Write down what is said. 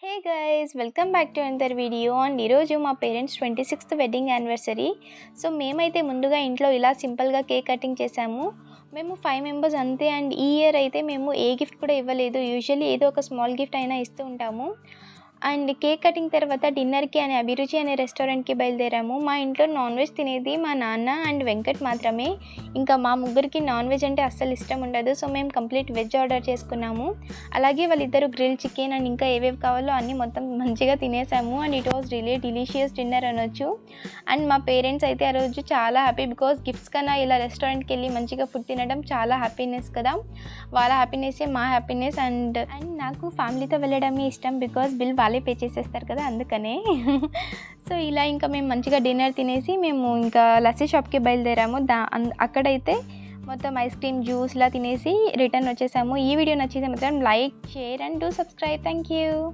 Hey guys, welcome back to another video. And ఈరోజు మా parents 26th wedding anniversary. So మేమైతే ముందుగా ఇంట్లో ఇలా సింపుల్గా కేక్ కటింగ్ చేసాము. మేము 5 మెంబర్స్ అంతే. అండ్ ఈ ఇయర్ అయితే మేము ఏ గిఫ్ట్ కూడా ఇవ్వలేదు. యూజువల్లీ ఏదో ఒక స్మాల్ గిఫ్ట్ అయినా ఇస్తూ ఉంటాము. అండ్ కేక్ కటింగ్ తర్వాత డిన్నర్కి అనే అభిరుచి అనే రెస్టారెంట్కి బయలుదేరాము. మా ఇంట్లో నాన్ వెజ్ తినేది మా నాన్న అండ్ వెంకట్ మాత్రమే. ఇంకా మా ముగ్గురికి నాన్ వెజ్ అంటే అస్సలు ఇష్టం ఉండదు. సో మేము కంప్లీట్ వెజ్ ఆర్డర్ చేసుకున్నాము. అలాగే వాళ్ళిద్దరు గ్రిల్ చికెన్ అండ్ ఇంకా ఏవేవి కావాలో అన్నీ మొత్తం మంచిగా తినేసాము. And it was really delicious dinner అనొచ్చు. అండ్ మా పేరెంట్స్ అయితే ఆ రోజు చాలా హ్యాపీ, బికాస్ గిఫ్ట్స్ కన్నా ఇలా రెస్టారెంట్కి వెళ్ళి మంచిగా ఫుడ్ తినడం చాలా హ్యాపీనెస్ కదా. వాళ్ళ హ్యాపీనెస్సే మా హ్యాపీనెస్. అండ్ నాకు ఫ్యామిలీతో వెళ్ళడమే ఇష్టం, బికాస్ బిల్ వాళ్ళే పే చేసేస్తారు కదా, అందుకనే. సో ఇలా ఇంకా మేము మంచిగా డిన్నర్ తినేసి మేము ఇంకా లస్సీ షాప్కి బయలుదేరాము. అక్కడైతే మొత్తం ఐస్ క్రీమ్ జ్యూస్లా తినేసి రిటర్న్ వచ్చేసాము. ఈ వీడియో నచ్చితే మాత్రం like, share and do subscribe. Thank you.